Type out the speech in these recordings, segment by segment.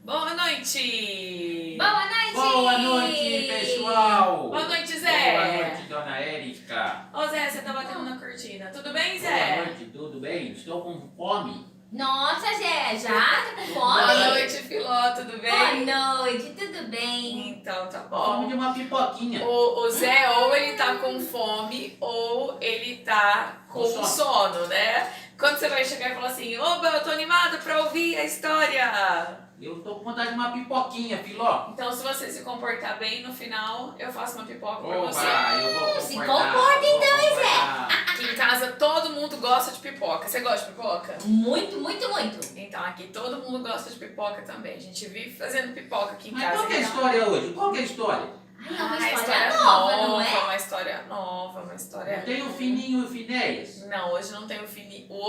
Boa noite! Boa noite! Boa noite, pessoal! Boa noite, Zé! Boa noite, dona Érica! Ô Zé, você tá batendo na cortina. Tudo bem, Boa Zé? noite, tudo bem? Estou com fome. Nossa, Zé, já? Tá com fome? Boa noite, Filó, tudo bem? Boa noite, tudo bem? Então, tá Fome de bom. uma pipoquinha. O Zé, ou ele tá com fome, ou ele tá com Com sono. sono, né? Quando você vai chegar e falar assim, oba, eu tô animado pra ouvir a história. Eu tô com vontade de uma pipoquinha, Filó. Então, se você se comportar bem, no final, eu faço uma pipoca pra Opa, você. eu vou Se comportar, comporta vou então, hein, comportar. Aqui em casa, todo mundo gosta de pipoca. Você gosta de pipoca? Muito, muito, muito. Então, aqui todo mundo gosta de pipoca também. A gente vive fazendo pipoca aqui em Mas casa. qual que é a então- história hoje? Qual que é a história? Ai, é uma A história nova, não é? Uma história nova, uma história... Não tem o Fininho e o Finéias? Não, hoje não tem o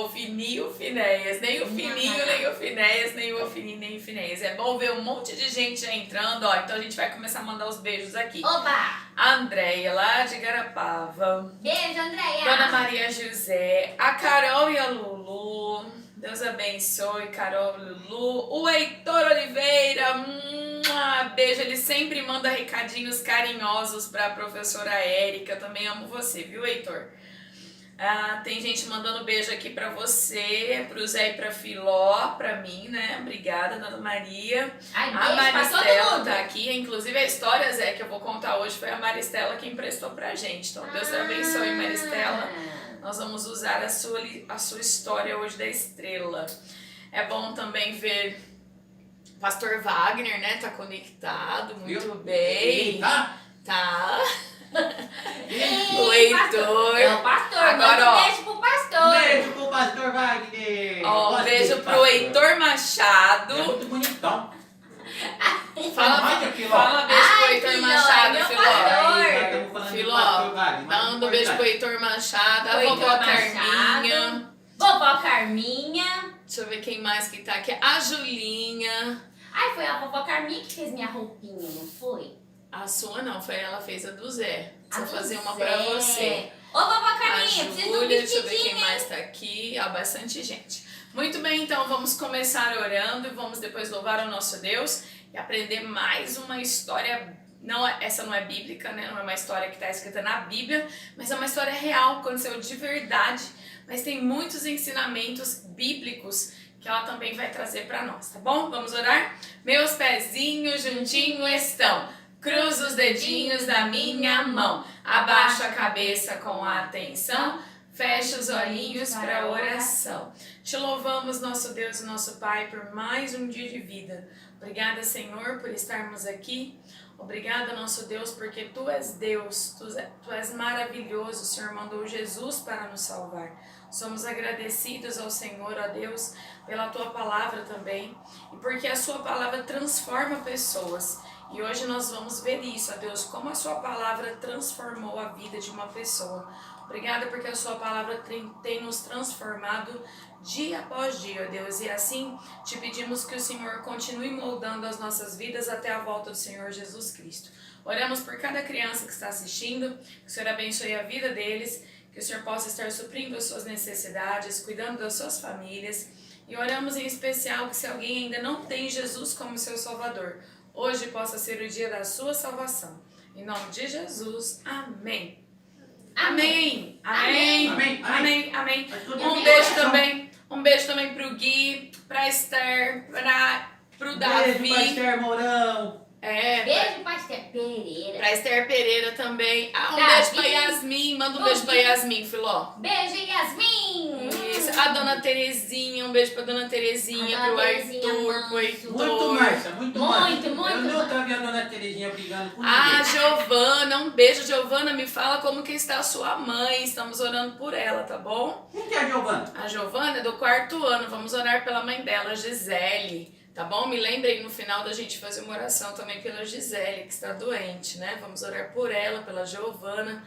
Ofini e o Finéias. Nem o Fininho, nem o Finéias, nem o Ofini, nem o Finéias. É bom ver um monte de gente já entrando, ó. Então a gente vai começar a mandar os beijos aqui. Opa! A Andréia, lá de Garapava. Beijo, Andréia! Dona Maria José, a Carol e a Lulu, Deus abençoe, Carol e Lulu, o Heitor Oliveira, beijo, ele sempre manda recadinhos carinhosos para a professora Érica, eu também amo você, viu, Heitor? Tem gente mandando beijo aqui para você, pro Zé e pra Filó, pra mim, né? Obrigada, Dona Maria. Ai, A beijo pra todo Maristela mundo! tá aqui, inclusive a história, Zé, que eu vou contar hoje foi a Maristela que emprestou pra gente. Então, Deus abençoe, Maristela. Nós vamos usar a sua história hoje da estrela. É bom também ver Pastor Wagner, né? Tá conectado, muito Viu? bem. Tá? Tá. Ei, O Heitor. É o pastor, Agora, manda ó. um beijo pro pastor! Beijo pro pastor Wagner! Ó, um Gosto beijo desse pro pastor. Heitor Machado. É muito bonitão. Fala, Filó. fala beijo pro Ai, Heitor Filó, Machado, meu Filó. pastor. Aí, nós estamos falando Filó, do pastor Wagner, mas Manda um beijo pro Heitor Machado, a Pro vovó Heitor Carminha. Machado. Vovó Carminha. Deixa eu ver quem mais que tá aqui. A Julinha. Ai, foi a vovó Carminha que fez minha roupinha, não foi? A sua não, foi ela fez a do Zé. A Deixa eu do fazer uma Zé. pra você. Ô, vovó A Carminha, preciso de um Júlia, deixa eu ver vestidinho, quem hein? mais tá aqui. Ó, bastante gente. Muito bem, então vamos começar orando e vamos depois louvar o nosso Deus e aprender mais uma história. Essa não é bíblica, né? Não é uma história que está escrita na Bíblia, mas é uma história real, aconteceu de verdade. Mas tem muitos ensinamentos bíblicos que ela também vai trazer para nós, tá bom? Vamos orar? Meus pezinhos juntinho estão, cruzo os dedinhos da minha mão, abaixo a cabeça com atenção, fecha os olhinhos para a oração. Te louvamos, nosso Deus e nosso Pai, por mais um dia de vida. Obrigada, Senhor, por estarmos aqui. Obrigada, nosso Deus, porque Tu és Deus, Tu és maravilhoso. O Senhor mandou Jesus para nos salvar. Somos agradecidos ao Senhor, ó Deus, pela Tua palavra também, e porque a Sua palavra transforma pessoas. E hoje nós vamos ver isso, ó Deus, como a Sua palavra transformou a vida de uma pessoa. Obrigada porque a Sua palavra tem nos transformado dia após dia, ó Deus. E assim te pedimos que o Senhor continue moldando as nossas vidas até a volta do Senhor Jesus Cristo. Oramos por cada criança que está assistindo, que o Senhor abençoe a vida deles, que o Senhor possa estar suprindo as suas necessidades, cuidando das suas famílias. E oramos em especial que se alguém ainda não tem Jesus como seu Salvador, hoje possa ser o dia da sua salvação. Em nome de Jesus, amém. Amém. Amém. Amém. Amém. Amém. Mas tudo Um bem, beijo coração. também. Um beijo também pro Gui, pra Esther, pro Davi. Beijo pra Esther Mourão. Beijo pra Esther Pereira. Pra Esther Pereira também. Um Davi. beijo pra Yasmin. Manda um beijo pra Yasmin, Filó. Beijo, Yasmin. Isso. A Dona Terezinha. Um beijo pra Dona Terezinha, A Dona pro Terezinha Arthur, manso. pro Heitor. Muito, Márcia, muito, Márcia. muito, Eu muito. nunca vi a dona Terezinha brigando com Ah, ninguém. Giovana, um beijo, Giovana. Me fala como que está a sua mãe. Estamos orando por ela, tá bom? Quem que é a Giovana? A Giovana é do 4º ano. Vamos orar pela mãe dela, Gisele. Tá bom? Me lembrem no final da gente fazer uma oração também pela Gisele, que está doente, né? Vamos orar por ela, pela Giovana.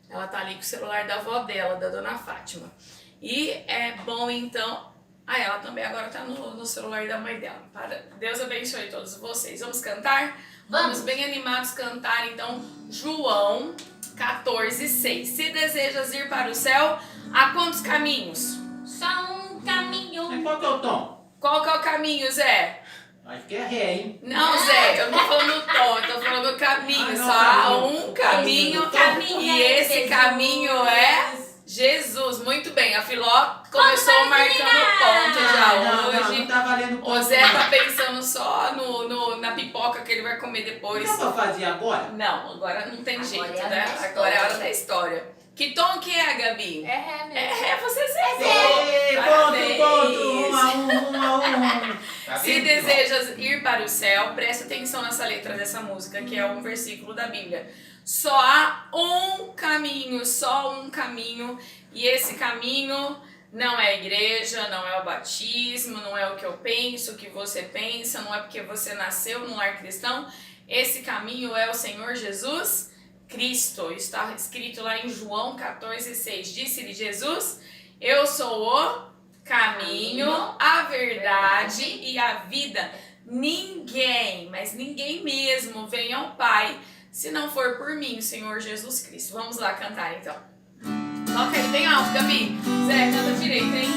Ela tá ali com o celular da avó dela, da dona Fátima. E é bom então... ela também agora tá no celular da mãe dela. Deus abençoe todos vocês. Vamos cantar? Vamos bem animados cantar então João 14:6. Se desejas ir para o céu, há quantos caminhos? Só um caminho. Mas qual que é o tom? Qual que é o caminho, Zé? Acho que é ré, hein? Não, Zé, eu não tô falando do tom, eu tô falando do caminho. Não, Só há caminho. um caminho, Caminho e é esse Jesus. caminho é Jesus. Muito bem, a Filó começou marcando ponto já hoje. Não tá valendo ponto. O Zé tá pensando só na pipoca que ele vai comer depois. Não pra fazer agora? Não, agora não tem Agora jeito, é a né? da Agora é a hora história. da história. Que tom que é, Gabi? É ré mesmo. É ré, você acertou. Ei, Parabéns. ponto, 1 a 1. Tá Se vendo? desejas ir para o céu, presta atenção nessa letra dessa música, que é um versículo da Bíblia. Só há um caminho, só um caminho, e esse caminho não é a igreja, não é o batismo, não é o que eu penso, o que você pensa, não é porque você nasceu num lar cristão. Esse caminho é o Senhor Jesus Cristo. Está escrito lá em João 14,6. Disse-lhe Jesus: eu sou o caminho, a verdade e a vida. Ninguém, mas ninguém mesmo, vem ao Pai se não for por mim, o Senhor Jesus Cristo. Vamos lá cantar então. Toca aí bem alto, Gabi. Zé, canta direito, hein?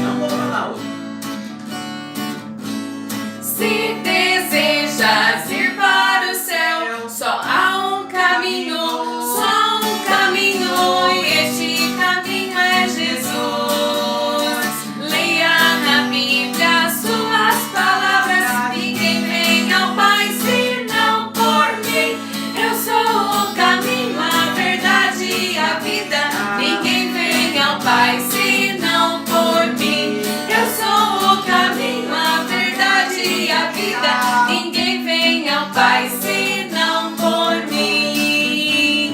Não vou falar hoje. Se desejas ir para o céu, só há um caminho, só um caminho, e este caminho é Jesus. Leia na Bíblia suas palavras, ninguém vem ao Pai senão por mim. Eu sou o caminho, a verdade e a vida, ninguém vem ao Pai senão por mim. Eu sou o caminho, a verdade e a vida, ninguém vem ao Pai senão por mim.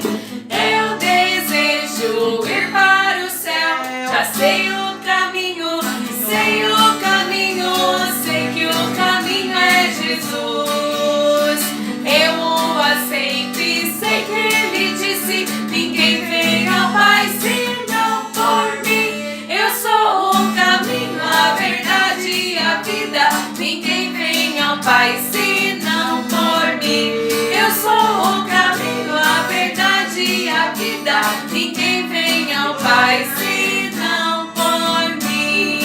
Eu desejo ir para o céu, já sei o caminho, sei o caminho, sei que o caminho é Jesus. Eu o aceito e sei que ele disse: ninguém vem ao Pai senão por mim. Eu sou o caminho, a verdade e a vida, ninguém vem ao Pai senão por mim. Eu sou o caminho, a verdade e a vida, ninguém vem ao Pai senão por mim.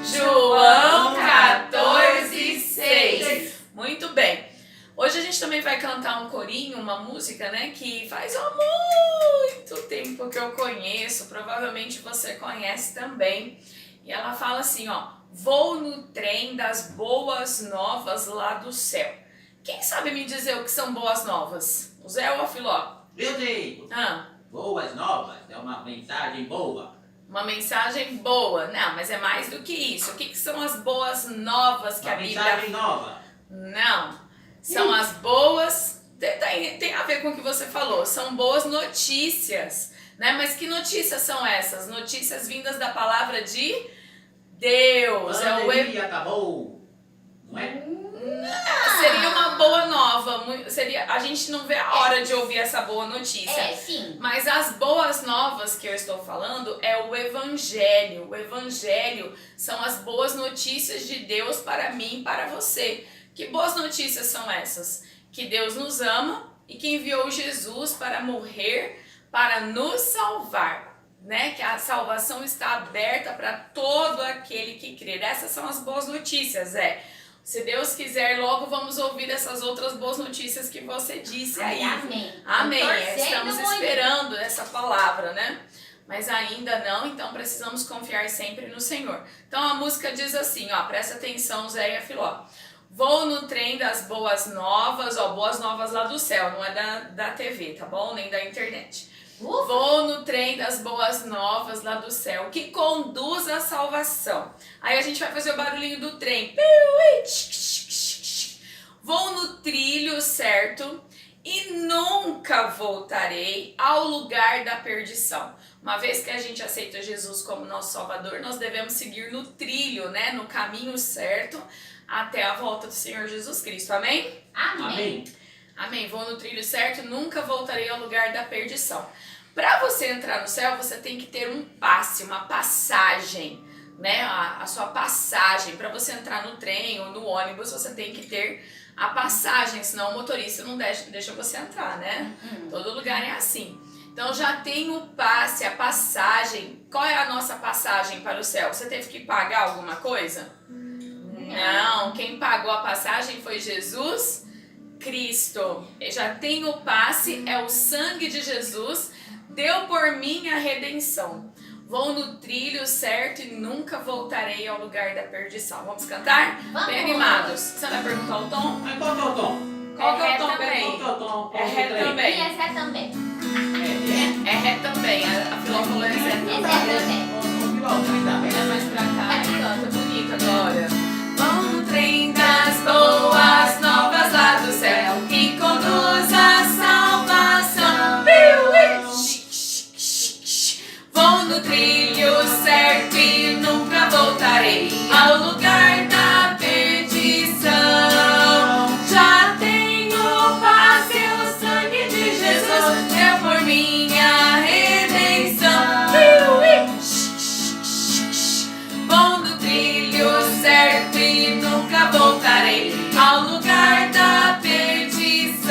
João 14,6. Muito bem. Hoje a gente também vai cantar um corinho, uma música, né, que faz há muito tempo que eu conheço, provavelmente você conhece também. E ela fala assim, ó: vou no trem das boas novas lá do céu. Quem sabe me dizer o que são boas novas? O Zé ou a Filó? Eu digo, boas novas é uma mensagem boa. Uma mensagem boa. Não, mas é mais do que isso. O que são as boas novas que Uma a Bíblia... mensagem nova. Não. São as boas... Tem a ver com o que você falou. São boas notícias, né? Mas que notícias são essas? Notícias vindas da palavra de Deus. A pandemia acabou. Não é? Seria uma boa nova. A gente não vê a hora de ouvir essa boa notícia. É, sim. Mas as boas novas que eu estou falando é o Evangelho. O Evangelho são as boas notícias de Deus para mim e para você. Que boas notícias são essas? Que Deus nos ama e que enviou Jesus para morrer, para nos salvar, né? Que a salvação está aberta para todo aquele que crer. Essas são as boas notícias, Se Deus quiser, logo vamos ouvir essas outras boas notícias que você disse aí. Amém. Amém. Torcendo Estamos muito. esperando essa palavra, né? Mas ainda não, então precisamos confiar sempre no Senhor. Então a música diz assim, ó, presta atenção, Zé e a Filó. Vou no trem das boas novas, ó, boas novas lá do céu, não é da TV, tá bom? Nem da internet. Vou no trem das boas novas lá do céu, que conduz à salvação. Aí a gente vai fazer o barulhinho do trem. Vou no trilho certo e nunca voltarei ao lugar da perdição. Uma vez que a gente aceita Jesus como nosso Salvador, nós devemos seguir no trilho, né? No caminho certo até a volta do Senhor Jesus Cristo. Amém? Amém. Amém. Vou no trilho certo, nunca voltarei ao lugar da perdição. Para você entrar no céu, você tem que ter um passe, uma passagem, né? A sua passagem. Para você entrar no trem ou no ônibus, você tem que ter a passagem, senão o motorista não deixa você entrar, né? Todo lugar é assim. Então já tem o passe, a passagem. Qual é a nossa passagem para o céu? Você teve que pagar alguma coisa? Não, quem pagou a passagem foi Jesus Cristo. Já tem o passe, é o sangue de Jesus, deu por mim a redenção. Vou no trilho certo e nunca voltarei ao lugar da perdição. Vamos cantar? Vamos. Bem animados. Você vai perguntar o tom? Mas qual que é o tom? Qual que é o tom também. bem? Qual que é o tom? É ré E também. essa é também. É ré também. A Filó falou é ré Essa também. é também. Ela é mais pra cá e canta bonito agora. Vão no trem das boas novas lá do céu que conduz a salvação. Vou no trilho certo e nunca voltarei ao lugar da perdição. Já tenho passe, o sangue de Jesus deu por minha redenção. Vou no trilho certo e nunca voltarei ao lugar da perdição.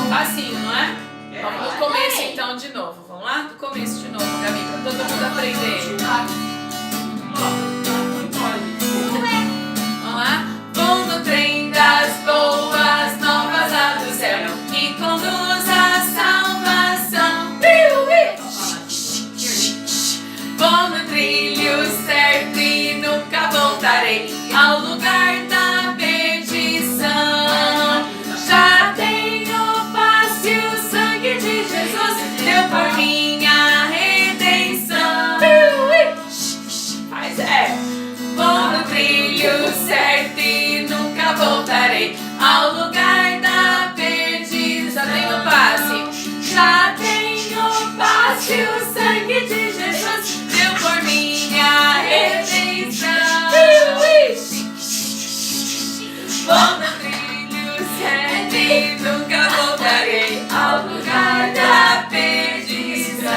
Facinho, não é? Vamos no começo então de novo. Vamos lá? Do começo de novo, Gabi, pra todo mundo aprender. Vamos lá? Vou no trem das boas novas lá do céu que conduz a salvação. Vou no trilho certo e nunca voltarei ao lugar da perdição. Já tenho passe, o sangue de Jesus deu por minha redenção. Faz Vou no trilho certo e nunca voltarei ao lugar da perdição. Já tenho passe. Já tenho passe, o sangue de Jesus deu por minha redenção. Vou no trilho certo e nunca voltarei ao lugar da perdição.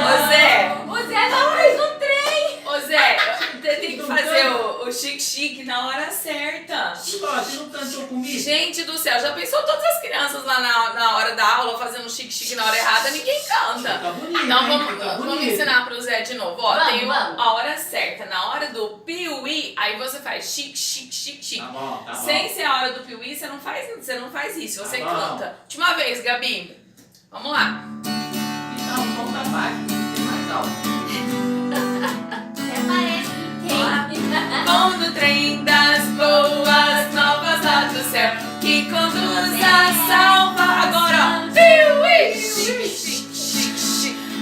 Ô Zé, O Zé não fez um trem. ô Zé, você tem que fazer o chique-chique na hora certa. Você não cantou comigo? Gente do céu, já pensou todas as crianças lá na hora da aula fazendo chique-chique na hora errada? Ninguém canta. Tá bonito, Então hein? vamos, Tá vamos bonito. ensinar pro Zé de novo. Ó, Vamos, tem vamos. a hora certa. Na hora do piuí, aí você faz chique, chique, chique, chique. Tá bom, tá bom. Sem ser a hora do piuí, você não faz isso. Você Tá bom. canta. Última vez, Gabi. Vamos lá. Então, vamos pra parte. Tem mais alto. Até parece que tem. Vou no trem das boas novas lá do céu que conduz a salva. Agora,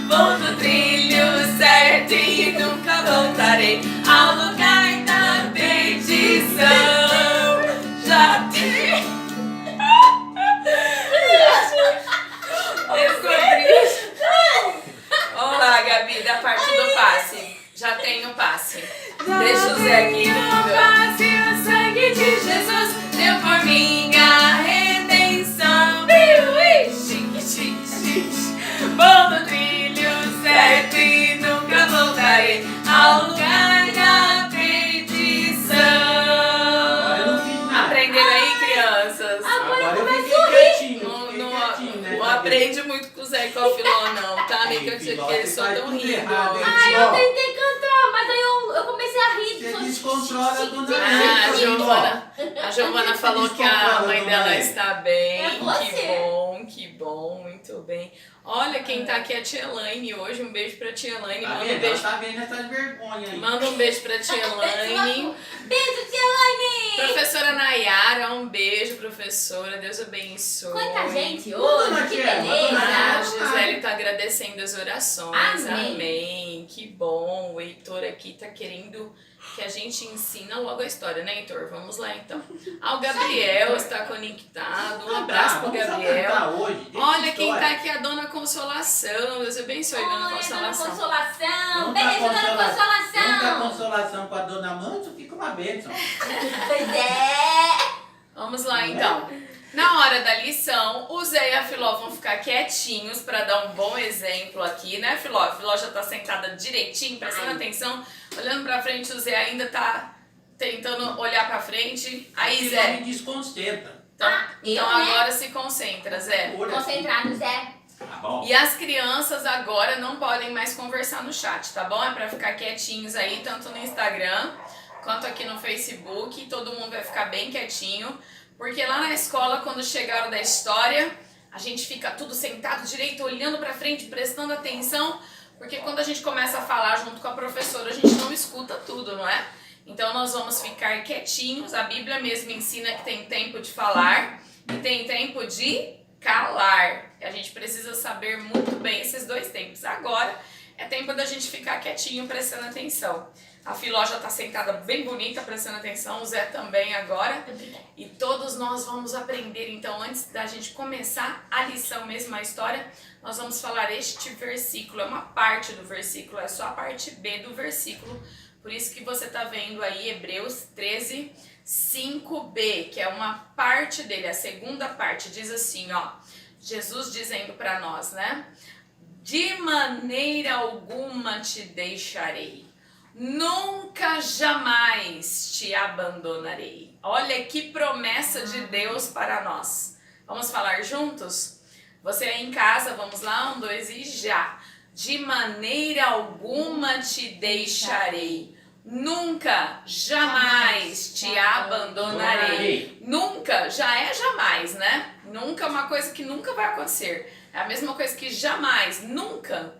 vou no trilho certo e nunca voltarei ao lugar da perdição. Já te descobri. Vamos lá, Gabi, da parte do passe. Já tem o passe. Deixa o Zé aqui. Passe, o sangue de Jesus deu por minha redenção. Chique, chique, chique. Vou no trilho certo e nunca voltarei ao lugar da perdição. Agora eu não fiz nada. Aprenderam aí, crianças? Agora eu começou fiquei a rir. quietinho. Não, Fiquei não, quietinho, né? não aprende muito com o Zé e com a Filó, não, tá? Nem que eu dizer que eles só Faz estão tudo rindo. errado, hein? Ai, eu Ó, tentei cantar, mas aí eu comecei a rir. Você Só- descontrola do nada. Ah, a Ó, Giovana falou que a mãe dela está bem. É você. Que bom, muito bem. Olha quem tá aqui é a Tia Elaine hoje. Um beijo pra Tia Elaine. Tá Manda um vendo? Ela beijo, tá vendo essas vergonhas aí. manda um beijo pra Tia Elaine. Beijo, tia Laine. Professora Nayara, um beijo, professora. Deus abençoe. Quanta gente Dona hoje, que Tia, Ah, dona beleza. Gisele tá agradecendo as orações. Amém. Amém. Que bom. O Heitor aqui tá querendo que a gente ensina logo a história, né, Heitor? Vamos lá, então. Ah, o Gabriel está conectado. Um abraço pro Vamos só Gabriel. cantar hoje. Deixa Olha quem história. tá aqui, a Dona Consolação. Deus abençoe, Dona Oi, Dona Consolação. Consolação. Não Beijo, tá Dona Não tá Consolação. consolação com a Dona Manso, fica uma bênção. Pois é. Vamos lá, então. Na hora da lição, o Zé e a Filó vão ficar quietinhos para dar um bom exemplo aqui, né, Filó? A Filó já tá sentada direitinho, prestando atenção, olhando pra frente. O Zé ainda tá tentando olhar pra frente. Aí, Aquilo Zé, me desconcentra. então eu, né? agora se concentra, Zé. Por aqui. Concentrado, Zé. Tá bom. E as crianças agora não podem mais conversar no chat, tá bom? É pra ficar quietinhos aí, tanto no Instagram quanto aqui no Facebook. Todo mundo vai ficar bem quietinho, porque lá na escola, quando chega a hora da história, a gente fica tudo sentado direito, olhando pra frente, prestando atenção, porque quando a gente começa a falar junto com a professora, a gente não escuta tudo, não é? Então nós vamos ficar quietinhos. A Bíblia mesmo ensina que tem tempo de falar e tem tempo de calar. A gente precisa saber muito bem esses dois tempos. Agora é tempo da gente ficar quietinho, prestando atenção. A Filó já está sentada bem bonita, prestando atenção. O Zé também agora. E todos nós vamos aprender. Então, antes da gente começar a lição mesmo, a história, nós vamos falar este versículo. É uma parte do versículo, é só a parte B do versículo. Por isso que você está vendo aí Hebreus 13, 5b, que é uma parte dele, a segunda parte. Diz assim, ó, Jesus dizendo para nós, né? De maneira alguma te deixarei, nunca jamais te abandonarei. Olha que promessa de Deus para nós. Vamos falar juntos? Você aí em casa, vamos lá, 1, 2 e já. De maneira alguma te deixarei, nunca, jamais te abandonarei. Nunca já é jamais, né? Nunca é uma coisa que nunca vai acontecer. É a mesma coisa que jamais, nunca.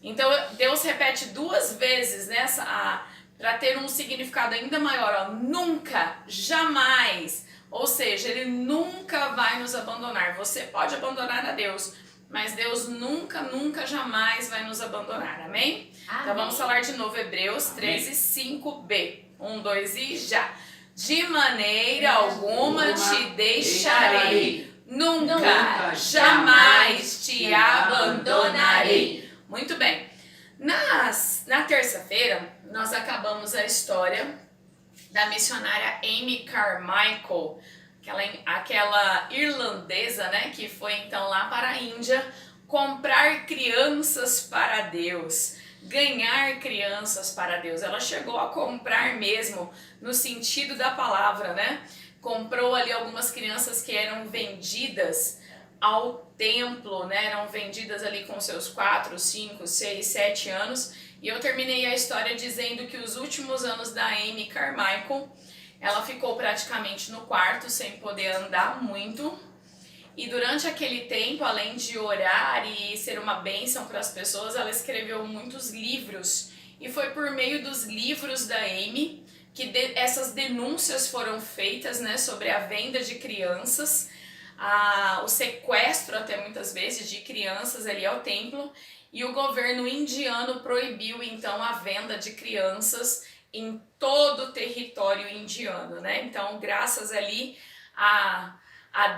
Então Deus repete 2 vezes nessa para ter um significado ainda maior. Ó, nunca, jamais. Ou seja, Ele nunca vai nos abandonar. Você pode abandonar a Deus, mas Deus nunca, nunca, jamais vai nos abandonar. Amém? Amém. Então vamos falar de novo, Hebreus 13, 5b. 1, 2 e já. De maneira alguma te deixarei, nunca, jamais te abandonarei. Muito bem. Na terça-feira, nós acabamos a história da missionária Amy Carmichael, aquela irlandesa, né, que foi então lá para a Índia comprar crianças para Deus, ganhar crianças para Deus. Ela chegou a comprar mesmo no sentido da palavra, né? Comprou ali algumas crianças que eram vendidas ao templo, né? Eram vendidas ali com seus 4, 5, 6, 7 anos. E eu terminei a história dizendo que os últimos anos da Amy Carmichael, ela ficou praticamente no quarto, sem poder andar muito. E durante aquele tempo, além de orar e ser uma bênção para as pessoas, ela escreveu muitos livros. E foi por meio dos livros da Amy que essas denúncias foram feitas, né, sobre a venda de crianças, o sequestro até muitas vezes de crianças ali ao templo. E o governo indiano proibiu então a venda de crianças em todo o território indiano, né? Então, graças ali a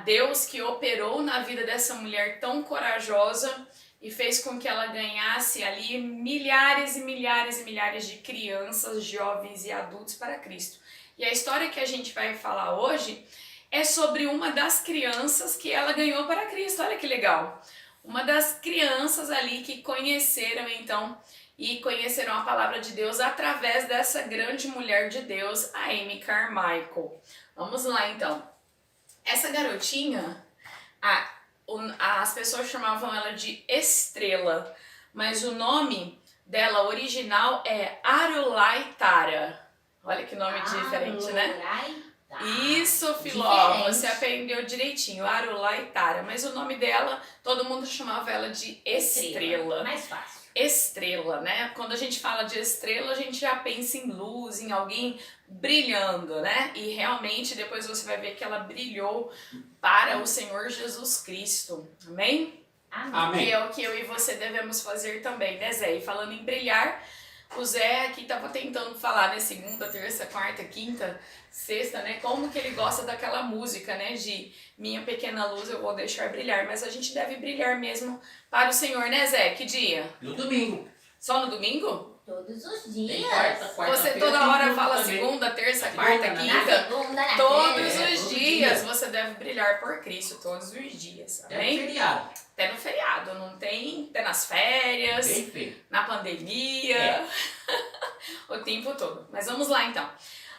Deus que operou na vida dessa mulher tão corajosa e fez com que ela ganhasse ali milhares e milhares e milhares de crianças, jovens e adultos para Cristo. E a história que a gente vai falar hoje é sobre uma das crianças que ela ganhou para Cristo. Olha que legal! Uma das crianças ali que conheceram então e conheceram a palavra de Deus através dessa grande mulher de Deus, a Amy Carmichael. Vamos lá então. Essa garotinha, as pessoas chamavam ela de Estrela, mas o nome dela original é Arulai Tara. Olha que nome diferente, né? Isso, Filó, você aprendeu direitinho, Arulai Tara, mas o nome dela, todo mundo chamava ela de Estrela. Mais fácil. Estrela, né? Quando a gente fala de estrela, a gente já pensa em luz, em alguém brilhando, né? E realmente depois você vai ver que ela brilhou para o Senhor Jesus Cristo. Amém? Amém. Que é o que eu e você devemos fazer também, né, Zé? E falando em brilhar, o Zé aqui estava tentando falar, né? Segunda, terça, quarta, quinta, sexta, né? Como que ele gosta daquela música, né? De minha pequena luz eu vou deixar brilhar. Mas a gente deve brilhar mesmo para o Senhor, né, Zé? Que dia? No domingo. Só no domingo? Todos os dias. Tem quarta, Você toda hora fala também. segunda, terça, Na quarta, segunda, Na quinta. segunda, na Todos terça. os todo dias dia. você deve brilhar por Cristo, todos os dias. É Amém? feriado. Até no feriado, não tem? Até nas férias, Bem feio. na pandemia, o tempo todo. Mas vamos lá então.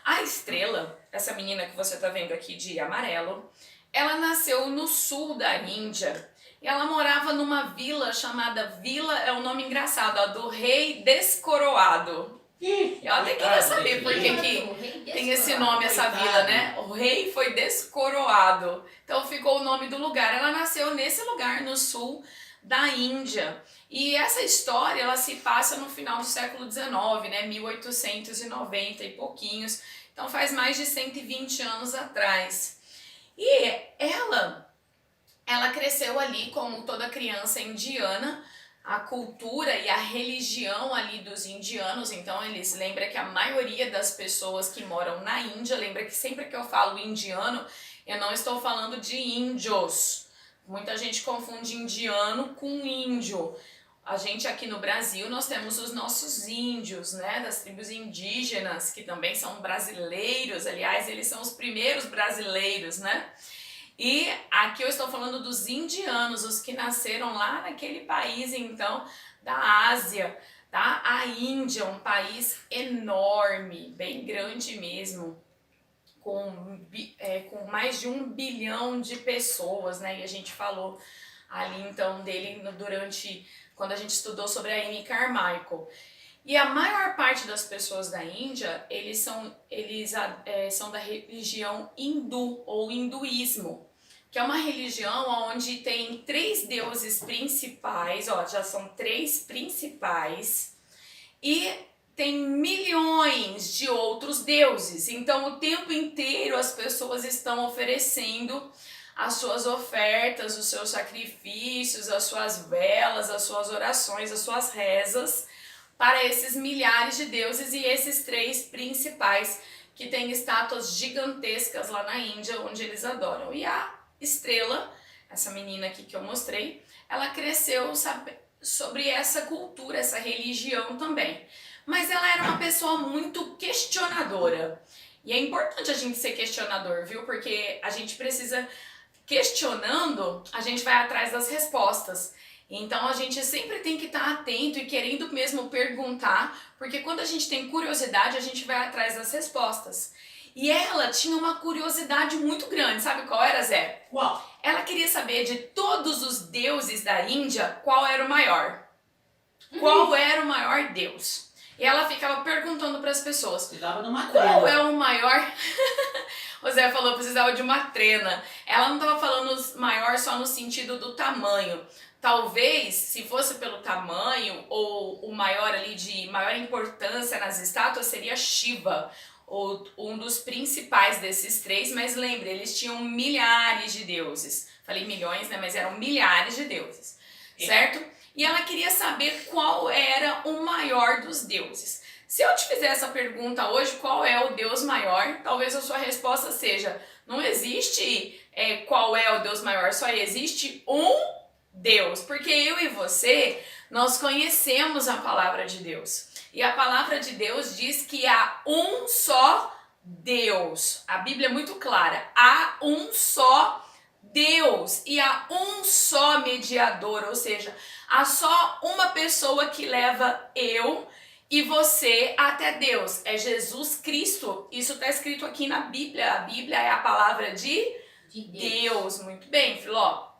A Estrela, essa menina que você tá vendo aqui de amarelo, ela nasceu no sul da Índia E ela morava numa vila chamada Vila, é um nome engraçado, ó, do Rei Descoroado. Eu até queria saber por que tem esse nome, essa vila, né? O rei foi descoroado. Então ficou o nome do lugar. Ela nasceu nesse lugar, no sul da Índia. E essa história, ela se passa no final do século XIX, né? 1890 e pouquinhos. Então faz mais de 120 anos atrás. E ela cresceu ali como toda criança indiana, a cultura e a religião ali dos indianos. Então eles lembram que a maioria das pessoas que moram na Índia, lembra que sempre que eu falo indiano, eu não estou falando de índios. Muita gente confunde indiano com índio. A gente aqui no Brasil, nós temos os nossos índios, né, das tribos indígenas, que também são brasileiros. Aliás, eles são os primeiros brasileiros, né? E aqui eu estou falando dos indianos, os que nasceram lá naquele país, então, da Ásia, tá? A Índia, um país enorme, bem grande mesmo, com mais de 1 bilhão de pessoas, né? E a gente falou ali, então, dele quando a gente estudou sobre a Amy Carmichael. E a maior parte das pessoas da Índia, eles são da religião hindu ou hinduísmo, que é uma religião onde tem 3 deuses principais, ó, já são 3 principais, e tem milhões de outros deuses. Então o tempo inteiro as pessoas estão oferecendo as suas ofertas, os seus sacrifícios, as suas velas, as suas orações, as suas rezas, para esses milhares de deuses e esses 3 principais que têm estátuas gigantescas lá na Índia, onde eles adoram. E a Estrela, essa menina aqui que eu mostrei, ela cresceu sobre essa cultura, essa religião também. Mas ela era uma pessoa muito questionadora. E é importante a gente ser questionador, viu? Porque a gente precisa, questionando, a gente vai atrás das respostas. Então a gente sempre tem que estar atento e querendo mesmo perguntar, porque quando a gente tem curiosidade, a gente vai atrás das respostas. E ela tinha uma curiosidade muito grande, sabe qual era, Zé? Qual? Ela queria saber de todos os deuses da Índia, qual era o maior. Qual era o maior deus? E ela ficava perguntando para as pessoas, qual é o maior... O Zé falou que precisava de uma trena. Ela não estava falando maior só no sentido do tamanho. Talvez, se fosse pelo tamanho, ou o maior ali de maior importância nas estátuas, seria Shiva, ou um dos principais desses 3, mas lembre, eles tinham milhares de deuses. Falei milhões, né? Mas eram milhares de deuses, certo? E ela queria saber qual era o maior dos deuses. Se eu te fizer essa pergunta hoje, qual é o Deus maior? Talvez a sua resposta seja, não existe qual é o Deus maior, só existe um Deus, porque eu e você, nós conhecemos a palavra de Deus. E a palavra de Deus diz que há um só Deus. A Bíblia é muito clara. Há um só Deus e há um só mediador, ou seja, há só uma pessoa que leva eu e você até Deus. É Jesus Cristo. Isso está escrito aqui na Bíblia. A Bíblia é a palavra de Deus. Muito bem, Filó.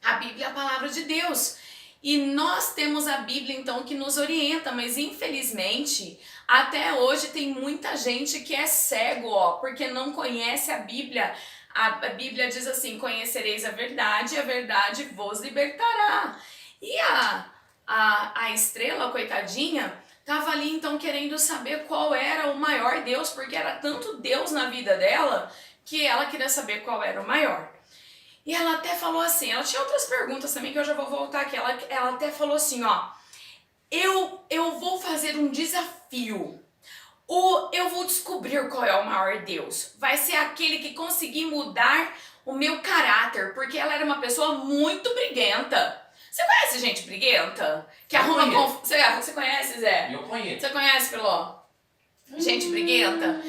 A Bíblia é a palavra de Deus. E nós temos a Bíblia, então, que nos orienta, mas infelizmente, até hoje tem muita gente que é cego, ó, porque não conhece a Bíblia. A Bíblia diz assim, conhecereis a verdade vos libertará. E a Estrela, coitadinha, estava ali, então, querendo saber qual era o maior Deus, porque era tanto Deus na vida dela, que ela queria saber qual era o maior. E ela até falou assim, ela tinha outras perguntas também que eu já vou voltar aqui. Ela até falou assim, ó, eu vou fazer um desafio. Eu vou descobrir qual é o maior Deus. Vai ser aquele que conseguir mudar o meu caráter, porque ela era uma pessoa muito briguenta. Você conhece gente briguenta? Que arruma Você conhece, Zé? Eu conheço. Você conhece, Filó? Gente briguenta?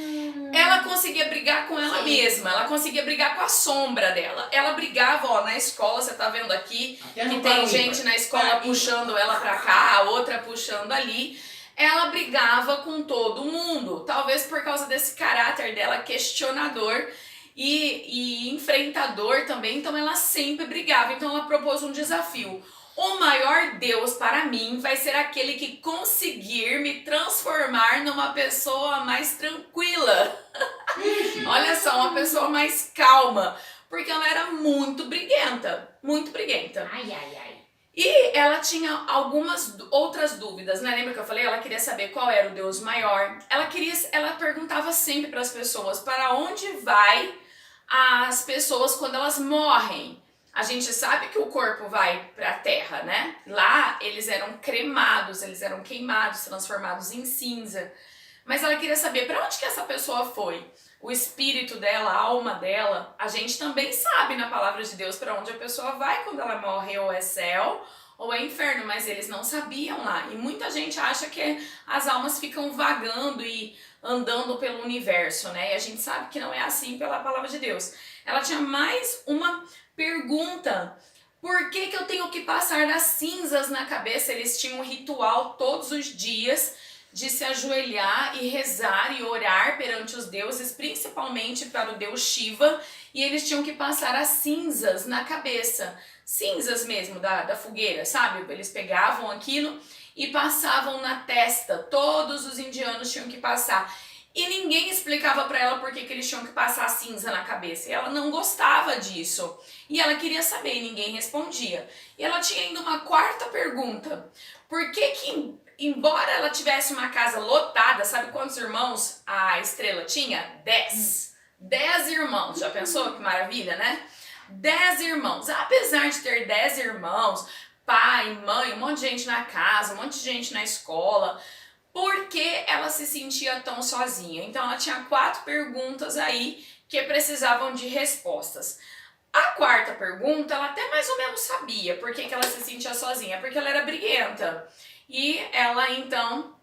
Ela conseguia brigar com ela mesma, ela conseguia brigar com a sombra dela. Ela brigava, ó, na escola, você tá vendo aqui, que tem gente na escola puxando ela pra cá, a outra puxando ali. Ela brigava com todo mundo, talvez por causa desse caráter dela questionador. e enfrentador também, então ela sempre brigava. Então ela propôs um desafio. O maior Deus para mim vai ser aquele que conseguir me transformar numa pessoa mais tranquila. Olha só, uma pessoa mais calma. Porque ela era muito briguenta. Muito briguenta. Ai, ai, ai. E ela tinha algumas outras dúvidas, né? Lembra que eu falei? Ela queria saber qual era o Deus maior. Ela perguntava sempre para as pessoas para onde vai as pessoas quando elas morrem. A gente sabe que o corpo vai para a terra, né? Lá eles eram cremados, eles eram queimados, transformados em cinza. Mas ela queria saber para onde que essa pessoa foi. O espírito dela, a alma dela, a gente também sabe na palavra de Deus para onde a pessoa vai quando ela morre, ou é céu ou é inferno, mas eles não sabiam lá. E muita gente acha que as almas ficam vagando e andando pelo universo, né? E a gente sabe que não é assim pela palavra de Deus. Ela tinha mais uma pergunta. Por que que eu tenho que passar das cinzas na cabeça? Eles tinham um ritual todos os dias de se ajoelhar e rezar e orar perante os deuses, principalmente para o deus Shiva, e eles tinham que passar as cinzas na cabeça, cinzas mesmo da fogueira, sabe? Eles pegavam aquilo e passavam na testa, todos os indianos tinham que passar. E ninguém explicava para ela por que eles tinham que passar a cinza na cabeça. E ela não gostava disso. E ela queria saber e ninguém respondia. E ela tinha ainda uma quarta pergunta. Por que embora ela tivesse uma casa lotada, sabe quantos irmãos a Estrela tinha? 10. 10 irmãos. Já pensou que maravilha, né? 10 irmãos. Apesar de ter 10 irmãos, pai, mãe, um monte de gente na casa, um monte de gente na escola, por que ela se sentia tão sozinha? Então ela tinha 4 perguntas aí que precisavam de respostas. A quarta pergunta, ela até mais ou menos sabia por que ela se sentia sozinha, porque ela era briguenta. E ela então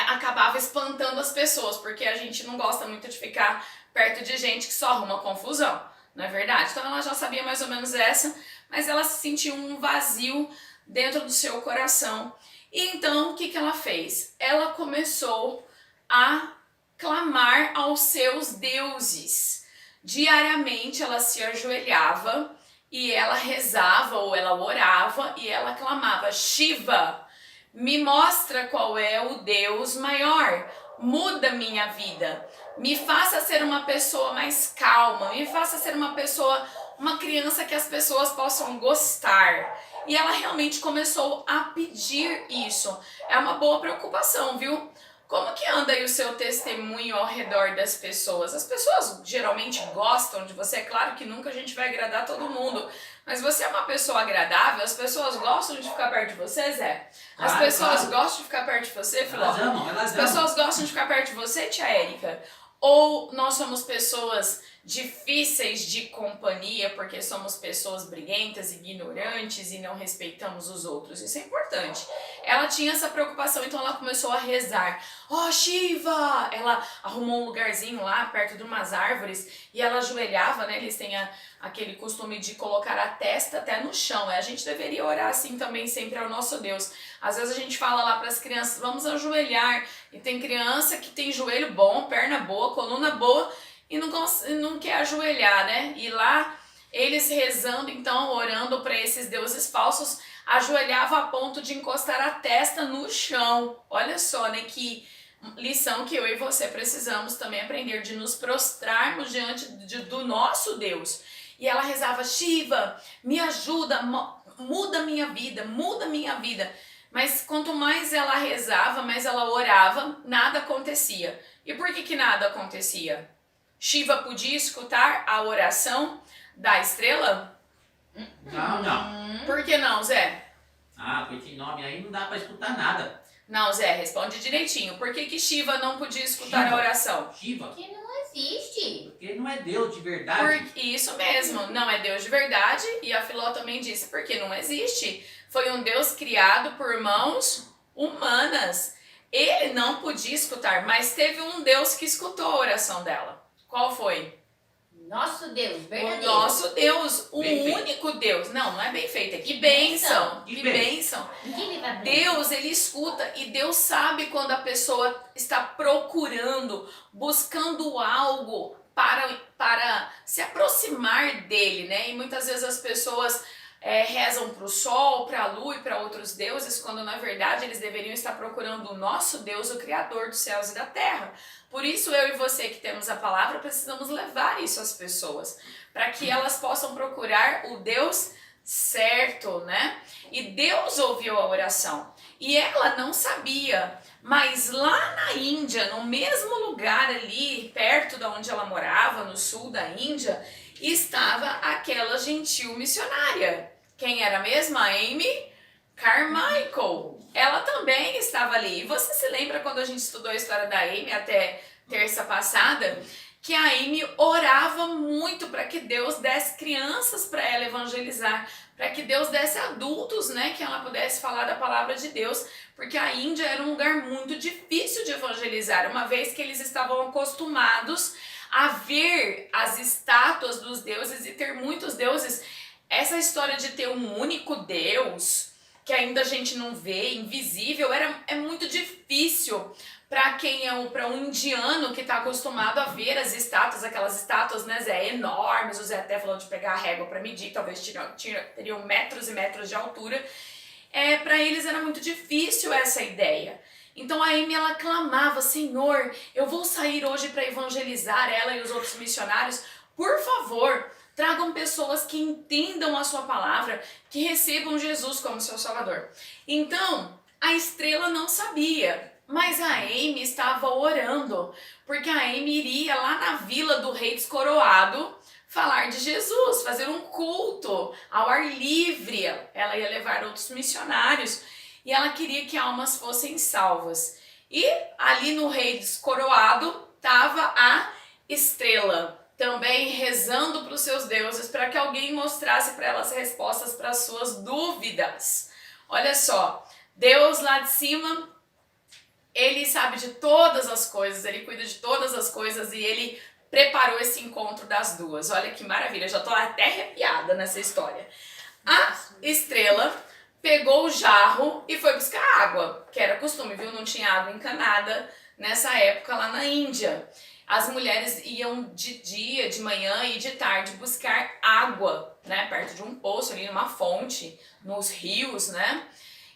acabava espantando as pessoas, porque a gente não gosta muito de ficar perto de gente que só arruma confusão, não é verdade? Então ela já sabia mais ou menos essa, mas ela se sentiu um vazio dentro do seu coração. E então o que ela fez? Ela começou a clamar aos seus deuses. Diariamente ela se ajoelhava e ela rezava ou ela orava e ela clamava: Shiva, me mostra qual é o Deus maior, muda minha vida, me faça ser uma pessoa mais calma, me faça ser uma pessoa, uma criança que as pessoas possam gostar. E ela realmente começou a pedir isso. É uma boa preocupação, viu? Como que anda aí o seu testemunho ao redor das pessoas? As pessoas geralmente gostam de você. É claro que nunca a gente vai agradar todo mundo, mas você é uma pessoa agradável? As pessoas gostam de ficar perto de você, Zé? As pessoas gostam de ficar perto de você, Filó? As pessoas gostam de ficar perto de você, tia Érica? Ou nós somos pessoas difíceis de companhia porque somos pessoas briguentas, ignorantes e não respeitamos os outros? Isso é importante. Ela tinha essa preocupação, então ela começou a rezar. Oh, Shiva! Ela arrumou um lugarzinho lá perto de umas árvores e ela ajoelhava, né? Eles têm aquele costume de colocar a testa até no chão. A gente deveria orar assim também sempre ao nosso Deus. Às vezes a gente fala lá para as crianças, vamos ajoelhar. E tem criança que tem joelho bom, perna boa, coluna boa e não quer ajoelhar, né? E lá eles rezando, então, orando para esses deuses falsos, ajoelhava a ponto de encostar a testa no chão. Olha só, né? Que lição que eu e você precisamos também aprender, de nos prostrarmos diante do nosso Deus. E ela rezava: Shiva, me ajuda, muda minha vida, muda minha vida. Mas quanto mais ela rezava, mais ela orava, nada acontecia. E por que nada acontecia? Shiva podia escutar a oração da estrela? Não. Por que não, Zé? Com esse nome aí não dá pra escutar nada. Não, Zé, responde direitinho. Por que Shiva não podia escutar Shiva. A oração? Shiva. Porque não existe. Porque ele não é Deus de verdade. Isso mesmo, não é Deus de verdade. E a Filó também disse, porque não existe. Foi um Deus criado por mãos humanas. Ele não podia escutar, mas teve um Deus que escutou a oração dela. Qual foi? Nosso Deus, verdadeiro. O nosso Deus, o Bem único Deus. Não é bem feito. Que bênção. Que bênção. Deus, ele escuta e Deus sabe quando a pessoa está procurando, buscando algo para se aproximar dele, né? E muitas vezes as pessoas rezam para o sol, para a lua e para outros deuses, quando na verdade eles deveriam estar procurando o nosso Deus, o Criador dos céus e da terra. Por isso eu e você que temos a palavra precisamos levar isso às pessoas, para que elas possam procurar o Deus certo, né? E Deus ouviu a oração e ela não sabia, mas lá na Índia, no mesmo lugar ali, perto de onde ela morava, no sul da Índia, estava aquela gentil missionária. Quem era mesmo? A Amy Carmichael. Ela também estava ali. E você se lembra quando a gente estudou a história da Amy até terça passada? Que a Amy orava muito para que Deus desse crianças para ela evangelizar, para que Deus desse adultos, né, que ela pudesse falar da palavra de Deus, porque a Índia era um lugar muito difícil de evangelizar, uma vez que eles estavam acostumados a ver as estátuas dos deuses e ter muitos deuses. Essa história de ter um único Deus, que ainda a gente não vê, invisível, é muito difícil para para um indiano que está acostumado a ver as estátuas, aquelas estátuas, né, Zé, enormes. O Zé até falou de pegar a régua para medir, talvez teriam metros e metros de altura. Para eles era muito difícil essa ideia. Então a Amy, ela clamava: Senhor, eu vou sair hoje para evangelizar, ela e os outros missionários. Por favor, tragam pessoas que entendam a sua palavra, que recebam Jesus como seu Salvador. Então, a estrela não sabia, mas a Amy estava orando, porque a Amy iria lá na vila do rei descoroado falar de Jesus, fazer um culto ao ar livre. Ela ia levar outros missionários e ela queria que almas fossem salvas. E ali no rei descoroado estava a estrela, também rezando para os seus deuses, para que alguém mostrasse para ela as respostas para as suas dúvidas. Olha só, Deus lá de cima, ele sabe de todas as coisas, ele cuida de todas as coisas e ele preparou esse encontro das duas. Olha que maravilha, eu já estou até arrepiada nessa história. A estrela pegou o jarro e foi buscar água, que era costume, viu? Não tinha água encanada nessa época lá na Índia. As mulheres iam de dia, de manhã e de tarde buscar água, né? Perto de um poço, ali numa fonte, nos rios, né?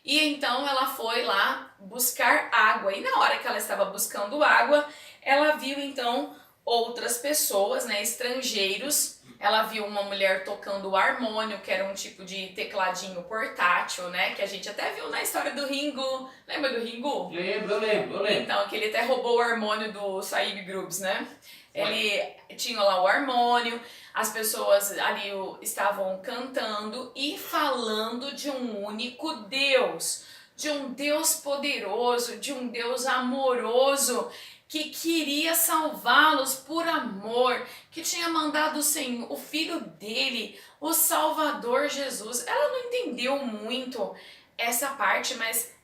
E então ela foi lá buscar água. E na hora que ela estava buscando água, ela viu então outras pessoas, né, estrangeiros. Ela viu uma mulher tocando o harmônio, que era um tipo de tecladinho portátil, né, que a gente até viu na história do Ringo. Lembra do Ringo? Lembro. Então, que ele até roubou o harmônio do Saib Groups, né? Ele tinha lá o harmônio, as pessoas ali estavam cantando e falando de um único Deus, de um Deus poderoso, de um Deus amoroso, que queria salvá-los por amor, que tinha mandado o Filho dele, o Salvador Jesus. Ela não entendeu muito essa parte, mas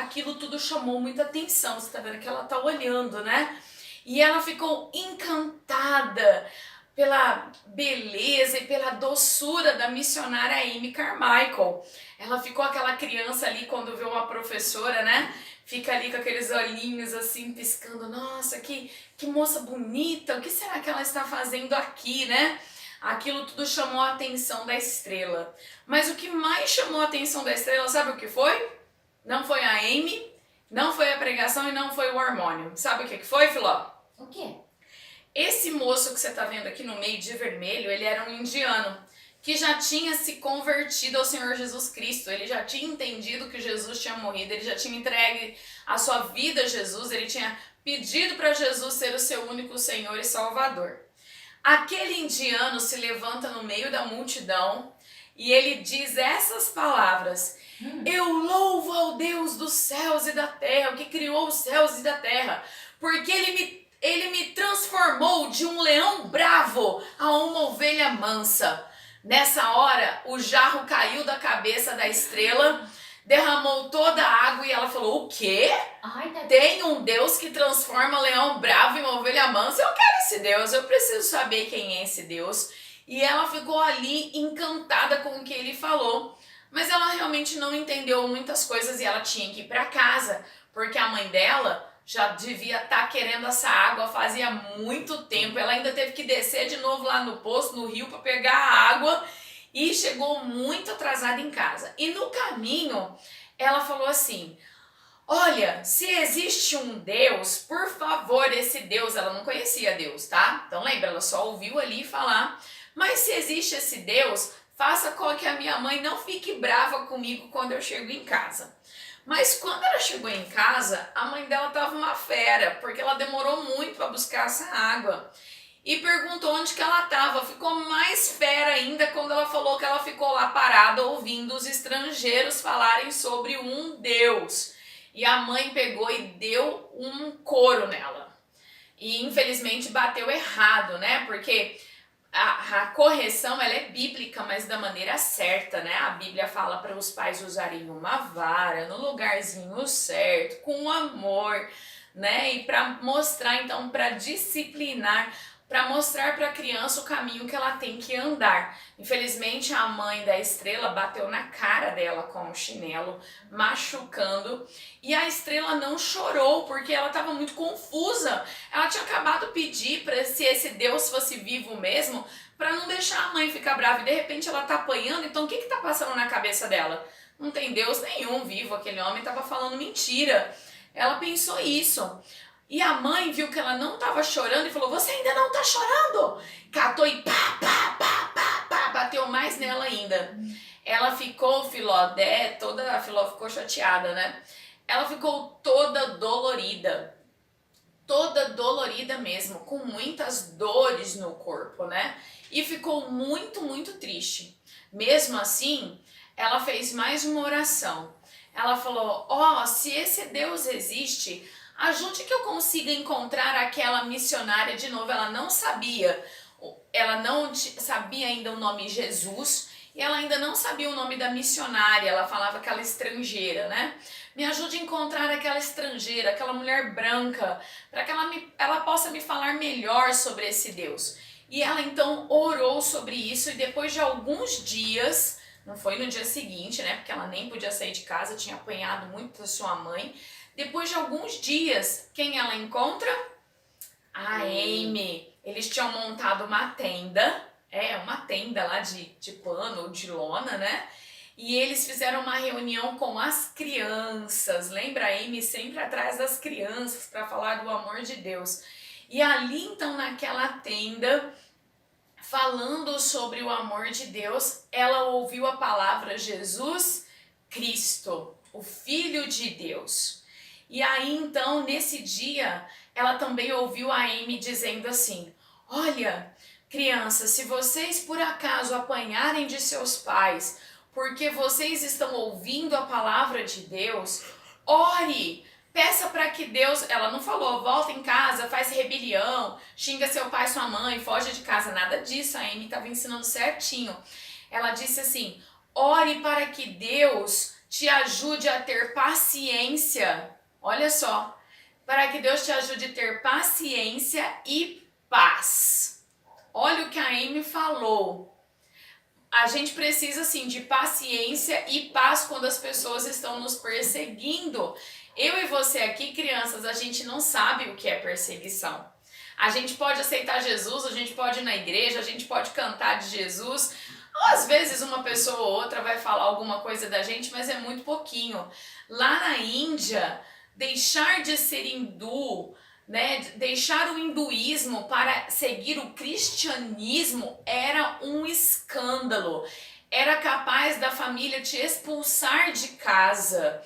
aquilo tudo chamou muita atenção. Você tá vendo que ela tá olhando, né? E ela ficou encantada pela beleza e pela doçura da missionária Amy Carmichael. Ela ficou aquela criança ali quando vê uma professora, né? Fica ali com aqueles olhinhos assim piscando. Nossa, que moça bonita, o que será que ela está fazendo aqui, né? Aquilo tudo chamou a atenção da estrela. Mas o que mais chamou a atenção da estrela, sabe o que foi? Não foi a Amy, não foi a pregação e não foi o harmônio. Sabe o que foi, Filó? O quê? Esse moço que você está vendo aqui no meio de vermelho, ele era um indiano que já tinha se convertido ao Senhor Jesus Cristo. Ele já tinha entendido que Jesus tinha morrido, ele já tinha entregue a sua vida a Jesus, ele tinha pedido para Jesus ser o seu único Senhor e Salvador. Aquele indiano se levanta no meio da multidão e ele diz essas palavras: Eu louvo ao Deus dos céus e da terra, o que criou os céus e da terra, porque ele me transformou de um leão bravo a uma ovelha mansa. Nessa hora, o jarro caiu da cabeça da estrela, derramou toda a água e ela falou: o quê? Tem um Deus que transforma leão bravo em uma ovelha mansa? Eu quero esse Deus, eu preciso saber quem é esse Deus. E ela ficou ali encantada com o que ele falou. Mas ela realmente não entendeu muitas coisas e ela tinha que ir para casa, porque a mãe dela já devia estar querendo essa água fazia muito tempo. Ela ainda teve que descer de novo lá no poço, no rio, para pegar a água e chegou muito atrasada em casa. E no caminho, ela falou assim: olha, se existe um Deus, por favor, esse Deus, ela não conhecia Deus, tá? Então lembra, ela só ouviu ali falar, mas se existe esse Deus, faça com que a minha mãe não fique brava comigo quando eu chego em casa. Mas quando ela chegou em casa, a mãe dela estava uma fera, porque ela demorou muito para buscar essa água. E perguntou onde que ela estava. Ficou mais fera ainda quando ela falou que ela ficou lá parada ouvindo os estrangeiros falarem sobre um Deus. E a mãe pegou e deu um couro nela. E infelizmente bateu errado, né? Porque a correção ela é bíblica, mas da maneira certa, né? A Bíblia fala para os pais usarem uma vara no lugarzinho certo, com amor, né? E para mostrar, então, para disciplinar, para mostrar para a criança o caminho que ela tem que andar. Infelizmente, a mãe da Estrela bateu na cara dela com o chinelo, machucando, e a Estrela não chorou porque ela estava muito confusa. Ela tinha acabado de pedir para se esse Deus fosse vivo mesmo, para não deixar a mãe ficar brava, e de repente ela tá apanhando. Então o que está passando na cabeça dela? Não tem Deus nenhum vivo, aquele homem estava falando mentira. Ela pensou isso. E a mãe viu que ela não estava chorando e falou: você ainda não está chorando? Catou e pá, bateu mais nela ainda. Ela ficou, a Filó ficou chateada, né? Ela ficou toda dolorida mesmo, com muitas dores no corpo, né? E ficou muito, muito triste. Mesmo assim, ela fez mais uma oração. Ela falou: se esse Deus existe, ajude que eu consiga encontrar aquela missionária de novo. Ela não sabia ainda o nome Jesus, e ela ainda não sabia o nome da missionária. Ela falava aquela estrangeira, né? Me ajude a encontrar aquela estrangeira, aquela mulher branca, para que ela possa me falar melhor sobre esse Deus. E ela então orou sobre isso, e depois de alguns dias, não foi no dia seguinte, né? Porque ela nem podia sair de casa, tinha apanhado muito da sua mãe. Depois de alguns dias, quem ela encontra? A Amy. Eles tinham montado uma tenda lá de pano ou de lona, né? E eles fizeram uma reunião com as crianças. Lembra a Amy sempre atrás das crianças para falar do amor de Deus. E ali então naquela tenda, falando sobre o amor de Deus, ela ouviu a palavra Jesus Cristo, o Filho de Deus. E aí então nesse dia ela também ouviu a Amy dizendo assim: olha, crianças, se vocês por acaso apanharem de seus pais porque vocês estão ouvindo a palavra de Deus, ore, peça para que Deus... Ela não falou: volta em casa, faz rebelião, xinga seu pai e sua mãe, foge de casa, nada disso. A Amy estava ensinando certinho. Ela disse assim: ore para que Deus te ajude a ter paciência. Olha só, para que Deus te ajude a ter paciência e paz. Olha o que a Amy falou. A gente precisa, sim, de paciência e paz quando as pessoas estão nos perseguindo. Eu e você aqui, crianças, a gente não sabe o que é perseguição. A gente pode aceitar Jesus, a gente pode ir na igreja, a gente pode cantar de Jesus. Às vezes uma pessoa ou outra vai falar alguma coisa da gente, mas é muito pouquinho. Lá na Índia, deixar de ser hindu, né, deixar o hinduísmo para seguir o cristianismo era um escândalo. Era capaz da família te expulsar de casa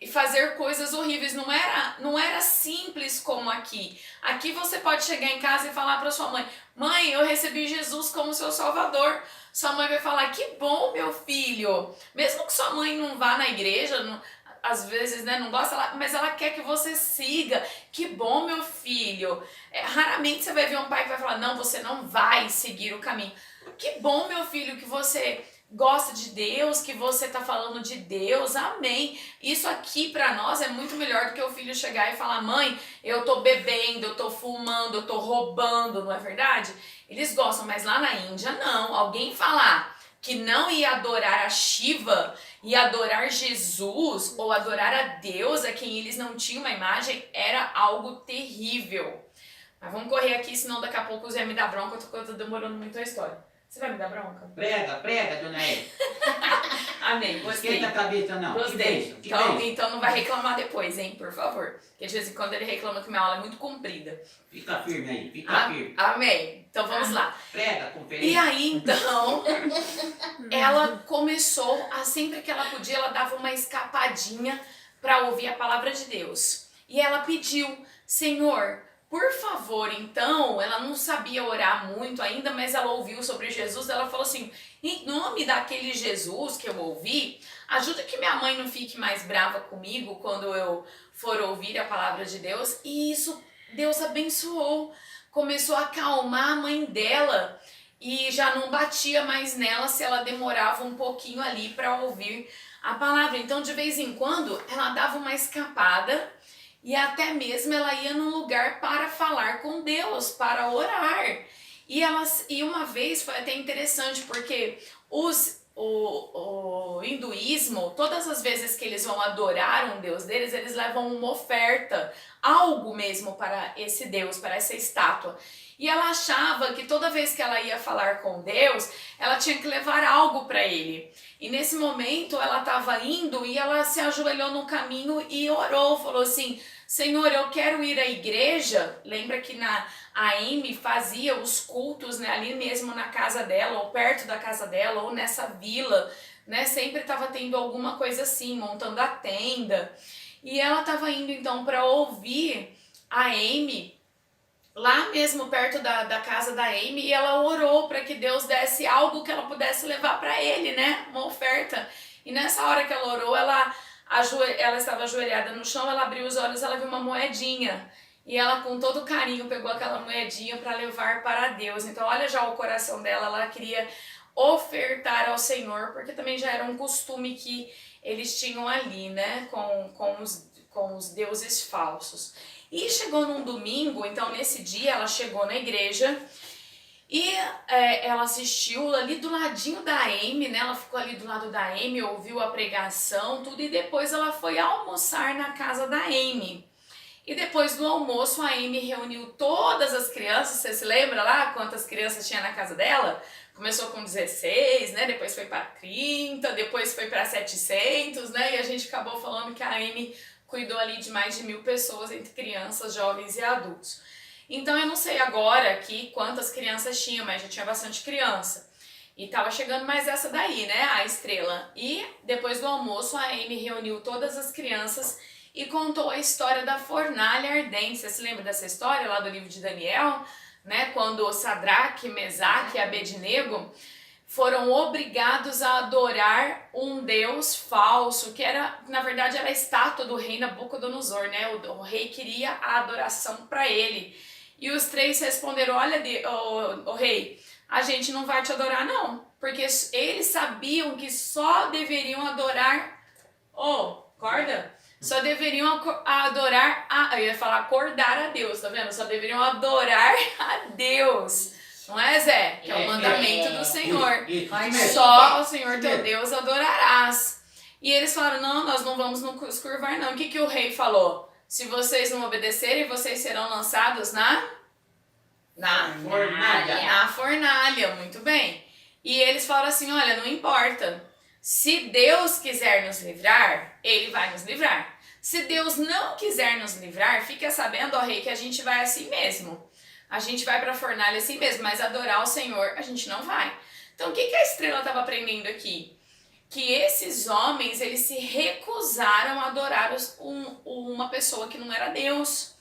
e fazer coisas horríveis. Não era simples como aqui. Aqui você pode chegar em casa e falar para sua mãe: mãe, eu recebi Jesus como seu salvador. Sua mãe vai falar: que bom, meu filho. Mesmo que sua mãe não vá na igreja, às vezes, né, não gosta, mas ela quer que você siga. Que bom, meu filho. Raramente você vai ver um pai que vai falar: não, você não vai seguir o caminho. Que bom, meu filho, que você gosta de Deus, que você tá falando de Deus. Amém. Isso aqui pra nós é muito melhor do que o filho chegar e falar: mãe, eu tô bebendo, eu tô fumando, eu tô roubando, não é verdade? Eles gostam, mas lá na Índia não. Alguém falar: que não ia adorar a Shiva, ia adorar Jesus ou adorar a Deus a quem eles não tinham uma imagem, era algo terrível. Mas vamos correr aqui, senão daqui a pouco o Zé me dá bronca, eu tô demorando muito a história. Você vai me dar bronca? Prega, dona Eva. Amém, gostei. Esquenta a cabeça, não. Gostei. Que beijo. Então não vai reclamar depois, hein, por favor. Porque de vez em quando ele reclama que minha aula é muito comprida. Fica firme aí, fica firme. Amém. Então vamos lá. Prega, conferência. E aí, então, ela começou, sempre que ela podia, ela dava uma escapadinha para ouvir a palavra de Deus. E ela pediu, Senhor, por favor, então, ela não sabia orar muito ainda, mas ela ouviu sobre Jesus, ela falou assim, em nome daquele Jesus que eu ouvi, ajuda que minha mãe não fique mais brava comigo quando eu for ouvir a palavra de Deus. E isso, Deus abençoou, começou a acalmar a mãe dela e já não batia mais nela se ela demorava um pouquinho ali para ouvir a palavra. Então, de vez em quando, ela dava uma escapada, e até mesmo ela ia num lugar para falar com Deus, para orar. E uma vez foi até interessante, porque o hinduísmo, todas as vezes que eles vão adorar um Deus deles, eles levam uma oferta, algo mesmo para esse Deus, para essa estátua. E ela achava que toda vez que ela ia falar com Deus, ela tinha que levar algo para ele. E nesse momento ela estava indo e ela se ajoelhou no caminho e orou, falou assim, Senhor, eu quero ir à igreja. Lembra que a Amy fazia os cultos, né, ali mesmo na casa dela, ou perto da casa dela, ou nessa vila, né, sempre estava tendo alguma coisa assim, montando a tenda. E ela estava indo então para ouvir a Amy, lá mesmo perto da casa da Amy, e ela orou para que Deus desse algo que ela pudesse levar para ele, né, uma oferta. E nessa hora que ela orou, ela estava ajoelhada no chão, ela abriu os olhos, ela viu uma moedinha. E ela com todo carinho pegou aquela moedinha para levar para Deus. Então olha já o coração dela, ela queria ofertar ao Senhor, porque também já era um costume que eles tinham ali, né, com os deuses falsos. E chegou num domingo, então nesse dia ela chegou na igreja e ela assistiu ali do ladinho da Amy, né? Ela ficou ali do lado da Amy, ouviu a pregação, tudo, e depois ela foi almoçar na casa da Amy. E depois do almoço a Amy reuniu todas as crianças, você se lembra lá quantas crianças tinha na casa dela? Começou com 16, né? Depois foi para 30, depois foi para 700, né? E a gente acabou falando que a Amy cuidou ali de mais de 1000 pessoas, entre crianças, jovens e adultos. Então eu não sei agora aqui quantas crianças tinha, mas já tinha bastante criança. E tava chegando mais essa daí, né, a Estrela. E depois do almoço a Amy reuniu todas as crianças e contou a história da fornalha ardente. Você se lembra dessa história lá do livro de Daniel? Né, quando Sadraque, Mesaque e Abednego foram obrigados a adorar um deus falso, que era, na verdade, era a estátua do rei Nabucodonosor, né? O rei queria a adoração para ele. E os 3 responderam, olha, o rei, a gente não vai te adorar não, porque eles sabiam que só deveriam adorar, acorda? Só deveriam adorar, eu ia falar acordar a Deus, tá vendo? Só deveriam adorar a Deus. Não é, Zé? Que é o mandamento do Senhor. Só o Senhor teu Deus adorarás. E eles falaram, não, nós não vamos nos curvar não. O que o rei falou? Se vocês não obedecerem, vocês serão lançados na fornalha. Muito bem. E eles falaram assim, olha, não importa. Se Deus quiser nos livrar, Ele vai nos livrar. Se Deus não quiser nos livrar, fica sabendo, ó rei, que a gente vai assim mesmo. A gente vai para a fornalha assim mesmo, mas adorar o Senhor a gente não vai. Então o que a Estrela estava aprendendo aqui? Que esses homens, eles se recusaram a adorar uma pessoa que não era Deus.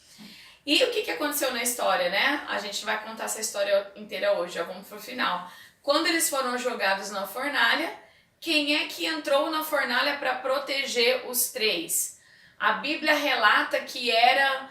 E o que aconteceu na história, né? A gente vai contar essa história inteira hoje, já vamos pro final. Quando eles foram jogados na fornalha, quem é que entrou na fornalha para proteger os 3? A Bíblia relata que era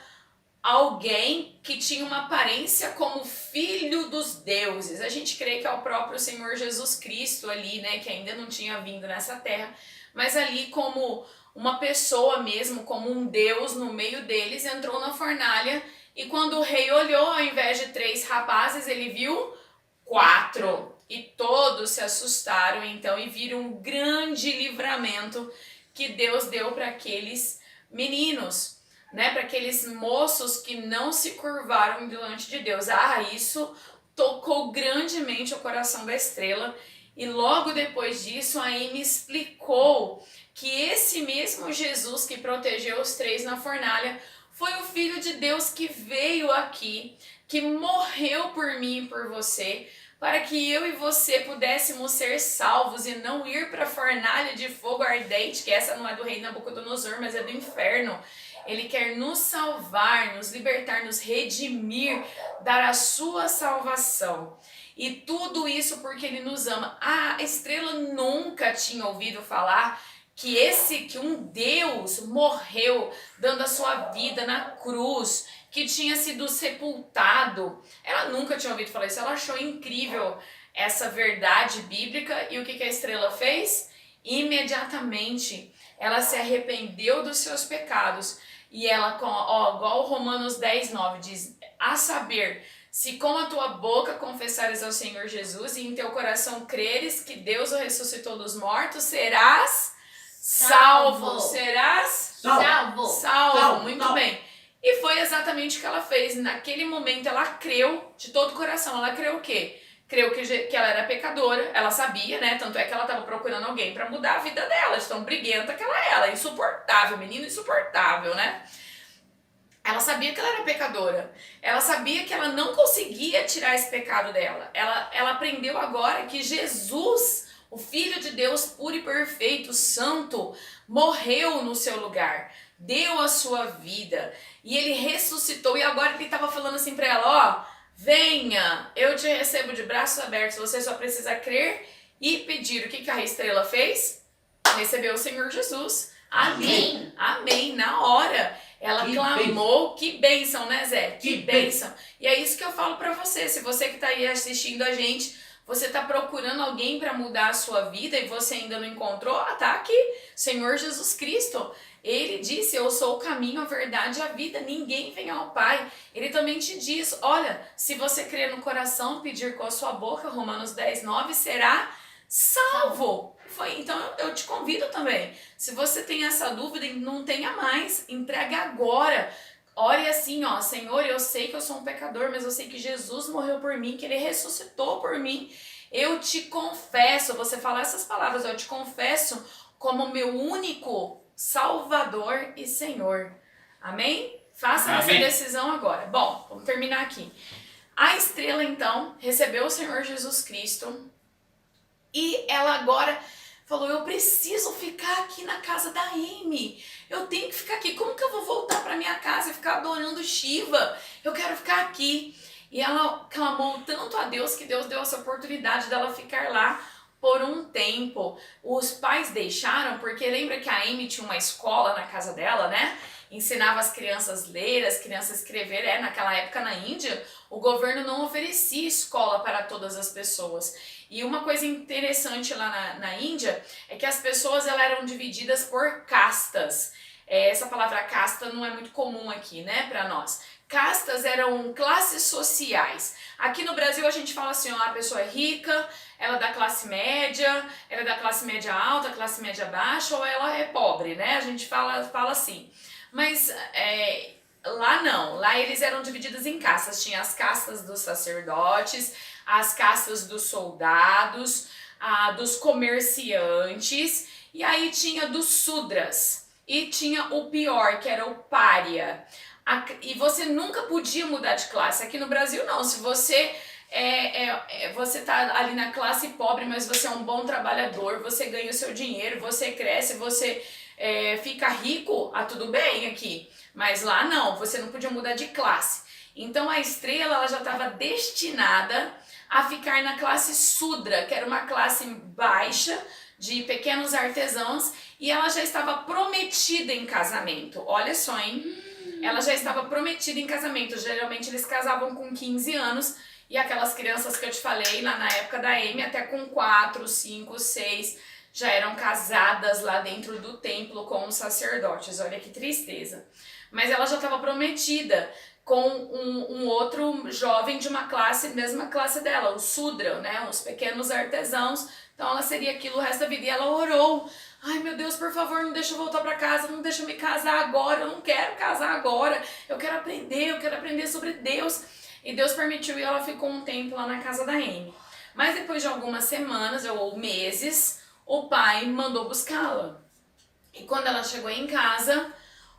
alguém que tinha uma aparência como filho dos deuses. A gente crê que é o próprio Senhor Jesus Cristo ali, né, que ainda não tinha vindo nessa terra, mas ali como uma pessoa mesmo, como um deus no meio deles, entrou na fornalha e quando o rei olhou, ao invés de 3 rapazes, ele viu 4. E todos se assustaram então e viram um grande livramento que Deus deu para aqueles meninos, né? Para aqueles moços que não se curvaram diante de Deus. Isso tocou grandemente o coração da Estrela. E logo depois disso, a Amy explicou que esse mesmo Jesus que protegeu os 3 na fornalha foi o Filho de Deus que veio aqui, que morreu por mim e por você, para que eu e você pudéssemos ser salvos e não ir para a fornalha de fogo ardente, que essa não é do rei Nabucodonosor, mas é do inferno. Ele quer nos salvar, nos libertar, nos redimir, dar a sua salvação. E tudo isso porque ele nos ama. A Estrela nunca tinha ouvido falar que um Deus morreu dando a sua vida na cruz, que tinha sido sepultado. Ela nunca tinha ouvido falar isso, ela achou incrível essa verdade bíblica. E o que a Estrela fez? Imediatamente ela se arrependeu dos seus pecados. E ela, igual Romanos 10:9 diz, a saber, se com a tua boca confessares ao Senhor Jesus e em teu coração creres que Deus o ressuscitou dos mortos, serás salvo. Serás salvo. Muito bem. E foi exatamente o que ela fez. Naquele momento ela creu de todo o coração. Ela creu o quê? Creu que ela era pecadora. Ela sabia, né? Tanto é que ela estava procurando alguém para mudar a vida dela. De tão briguenta que ela era. Insuportável, menina insuportável, né? Ela sabia que ela era pecadora. Ela sabia que ela não conseguia tirar esse pecado dela. Ela aprendeu agora que Jesus, o Filho de Deus puro e perfeito, santo, morreu no seu lugar. Deu a sua vida. E ele ressuscitou. E agora ele estava falando assim para ela, venha, eu te recebo de braços abertos. Você só precisa crer e pedir. O que a Estrela fez? Recebeu o Senhor Jesus. Ali. Amém. Na hora. Ela clamou, que bênção, né, Zé? Que bênção. E é isso que eu falo pra você. Se você que tá aí assistindo a gente, você tá procurando alguém pra mudar a sua vida e você ainda não encontrou, tá aqui, Senhor Jesus Cristo. Ele disse, eu sou o caminho, a verdade e a vida. Ninguém vem ao Pai. Ele também te diz, olha, se você crer no coração, pedir com a sua boca, Romanos 10:9, será salvo. Então eu te convido também, se você tem essa dúvida, não tenha mais, entregue agora, ore assim, Senhor, eu sei que eu sou um pecador, mas eu sei que Jesus morreu por mim, que ele ressuscitou por mim, eu te confesso, você falar essas palavras, eu te confesso como meu único Salvador e Senhor, amém? Faça essa decisão agora. Bom, vamos terminar aqui. A Estrela então recebeu o Senhor Jesus Cristo e ela agora falou, eu preciso ficar aqui na casa da Amy. Eu tenho que ficar aqui. Como que eu vou voltar para minha casa e ficar adorando Shiva? Eu quero ficar aqui. E ela clamou tanto a Deus que Deus deu essa oportunidade dela ficar lá por um tempo. Os pais deixaram, porque lembra que a Amy tinha uma escola na casa dela, né? Ensinava as crianças a ler, as crianças a escrever. Naquela época na Índia, o governo não oferecia escola para todas as pessoas. E uma coisa interessante lá na Índia é que as pessoas elas eram divididas por castas. Essa palavra casta não é muito comum aqui, né, para nós. Castas eram classes sociais. Aqui no Brasil a gente fala assim, a pessoa é rica, ela é da classe média, ela é da classe média alta, classe média baixa, ou ela é pobre, né? A gente fala assim. Mas lá não, lá eles eram divididos em castas. Tinha as castas dos sacerdotes, as castas dos soldados, dos comerciantes, e aí tinha dos sudras, e tinha o pior, que era o pária. E você nunca podia mudar de classe. Aqui no Brasil não, se você você tá ali na classe pobre, mas você é um bom trabalhador, você ganha o seu dinheiro, você cresce, você fica rico, tudo bem aqui. Mas lá não, você não podia mudar de classe. Então a Estrela ela já estava destinada a ficar na classe Sudra, que era uma classe baixa de pequenos artesãos, e ela já estava prometida em casamento. Olha só, hein? Ela já estava prometida em casamento. Geralmente eles casavam com 15 anos, e aquelas crianças que eu te falei lá na época da Amy, até com 4, 5, 6, já eram casadas lá dentro do templo com os sacerdotes. Olha que tristeza. Mas ela já estava prometida com um outro jovem de uma classe, mesma classe dela, o Sudra, né? Os pequenos artesãos. Então ela seria aquilo o resto da vida. E ela orou. Ai, meu Deus, por favor, não deixa eu voltar para casa, não deixa eu me casar agora, eu não quero casar agora, eu quero aprender sobre Deus. E Deus permitiu e ela ficou um tempo lá na casa da Amy. Mas depois de algumas semanas ou meses, o pai mandou buscá-la. E quando ela chegou em casa,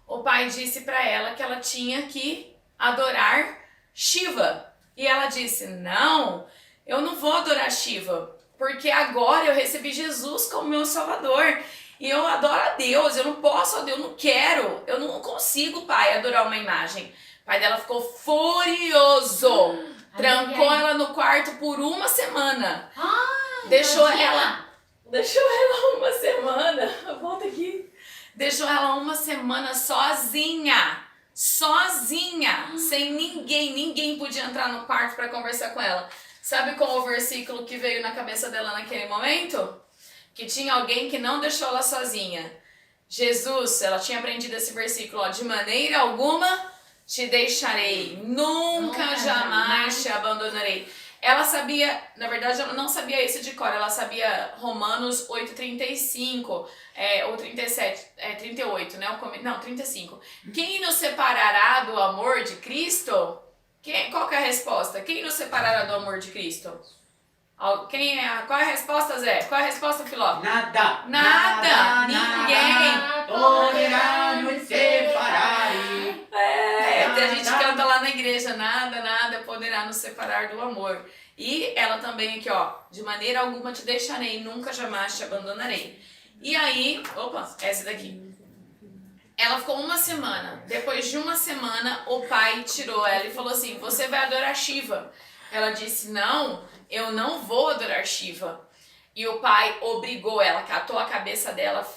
o pai disse para ela que ela tinha que adorar Shiva. E ela disse, não, eu não vou adorar Shiva, porque agora eu recebi Jesus como meu salvador. E eu adoro a Deus, eu não posso, eu não quero, eu não consigo, pai, adorar uma imagem. O pai dela ficou furioso, trancou ela no quarto por uma semana. Deixou ela uma semana, volta aqui. Deixou ela uma semana sozinha, sem ninguém podia entrar no quarto para conversar com ela. Sabe qual o versículo que veio na cabeça dela naquele momento? Que tinha alguém que não deixou ela sozinha. Jesus, ela tinha aprendido esse versículo, ó, de maneira alguma te deixarei, nunca jamais te abandonarei. Ela sabia, na verdade ela não sabia esse de cor, ela sabia Romanos 8,35, ou 37, 38, né? Não, 35. Quem nos separará do amor de Cristo? Qual que é a resposta? Quem nos separará do amor de Cristo? Qual é a resposta, Zé? Qual é a resposta, Filó? Nada. Ninguém poderá nos separar. A gente canta lá na igreja, nada poderá nos separar do amor. E ela também aqui, ó, de maneira alguma te deixarei, nunca jamais te abandonarei. E aí, essa daqui. Ela ficou uma semana. Depois de uma semana, o pai tirou ela e falou assim, você vai adorar Shiva. Ela disse, não, eu não vou adorar Shiva. E o pai obrigou ela, catou a cabeça dela,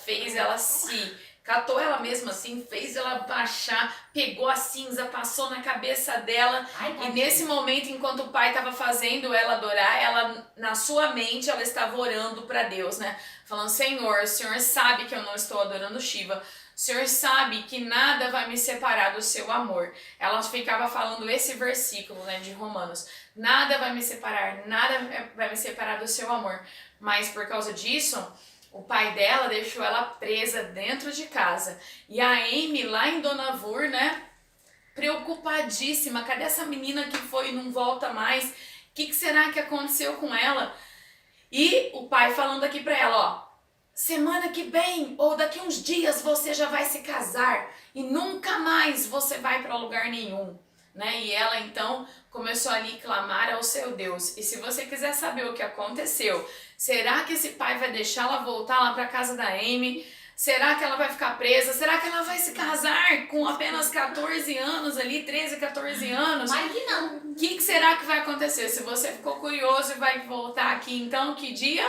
catou ela mesmo assim, fez ela baixar, pegou a cinza, passou na cabeça dela. E nesse momento, enquanto o pai estava fazendo ela adorar, ela, na sua mente, ela estava orando para Deus, né? Falando, Senhor, o Senhor sabe que eu não estou adorando Shiva. O Senhor sabe que nada vai me separar do seu amor. Ela ficava falando esse versículo, né, de Romanos. Nada vai me separar do seu amor. Mas por causa disso, o pai dela deixou ela presa dentro de casa. E a Amy, lá em Dona Vur, né, preocupadíssima. Cadê essa menina que foi e não volta mais? O que será que aconteceu com ela? E o pai falando aqui pra ela, ó. Semana que vem ou daqui uns dias você já vai se casar e nunca mais você vai para lugar nenhum, né? E ela então começou ali a clamar ao seu Deus. E se você quiser saber o que aconteceu, será que esse pai vai deixá-la voltar lá para casa da Amy? Será que ela vai ficar presa? Será que ela vai se casar com apenas 14 anos ali, 13, 14 anos? Mas que não. O que será que vai acontecer? Se você ficou curioso e vai voltar aqui então, que dia?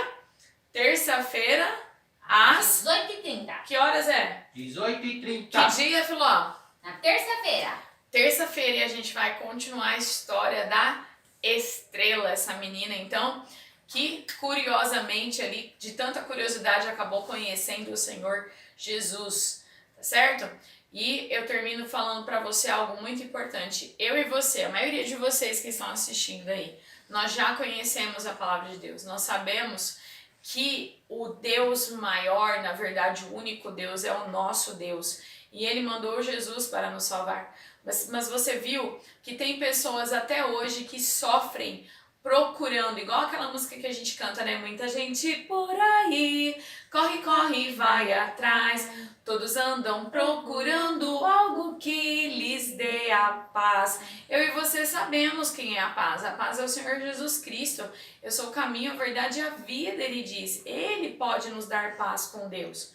Terça-feira. Às 18h30. Que horas é? 18h30. Que dia, Filó? Na terça-feira. Terça-feira e a gente vai continuar a história da Estrela, essa menina, então, que curiosamente ali, de tanta curiosidade, acabou conhecendo o Senhor Jesus, tá certo? E eu termino falando pra você algo muito importante. Eu e você, a maioria de vocês que estão assistindo aí, nós já conhecemos a palavra de Deus, nós sabemos que o Deus maior, na verdade o único Deus, é o nosso Deus. E Ele mandou Jesus para nos salvar. Mas você viu que tem pessoas até hoje que sofrem procurando, igual aquela música que a gente canta, né? Muita gente por aí, corre, vai atrás. Todos andam procurando algo que lhes dê a paz. Eu e você sabemos quem é a paz. A paz é o Senhor Jesus Cristo. Eu sou o caminho, a verdade e a vida, Ele diz. Ele pode nos dar paz com Deus.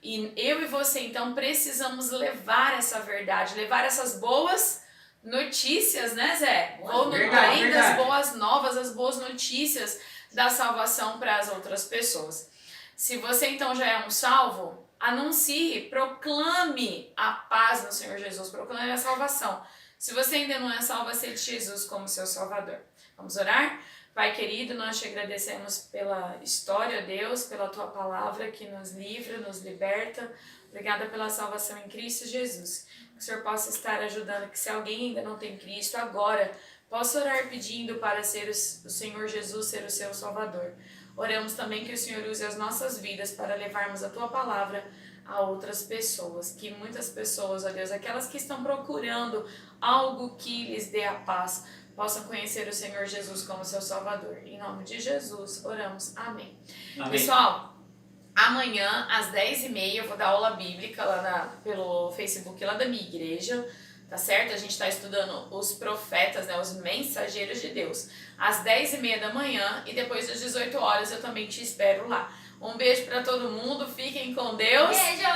E eu e você, então, precisamos levar essa verdade, levar essas boas notícias, né, Zé? Além das boas novas, as boas notícias da salvação para as outras pessoas. Se você, então, já é um salvo, anuncie, proclame a paz no Senhor Jesus, proclame a salvação. Se você ainda não é salvo, aceite Jesus como seu Salvador. Vamos orar? Pai querido, nós te agradecemos pela história, Deus, pela tua palavra que nos livra, nos liberta. Obrigada pela salvação em Cristo Jesus. Que o Senhor possa estar ajudando, que se alguém ainda não tem Cristo, agora possa orar pedindo para ser o Senhor Jesus, ser o seu Salvador. Oramos também que o Senhor use as nossas vidas para levarmos a tua palavra a outras pessoas. Que muitas pessoas, ó Deus, aquelas que estão procurando algo que lhes dê a paz, possam conhecer o Senhor Jesus como seu Salvador. Em nome de Jesus, oramos. Amém. Amém. Pessoal, amanhã, às 10h30, eu vou dar aula bíblica lá pelo Facebook lá da minha igreja, tá certo? A gente está estudando os profetas, né, os mensageiros de Deus, às 10h30 da manhã, e depois das 18 horas eu também te espero lá. Um beijo para todo mundo, fiquem com Deus. Beijo!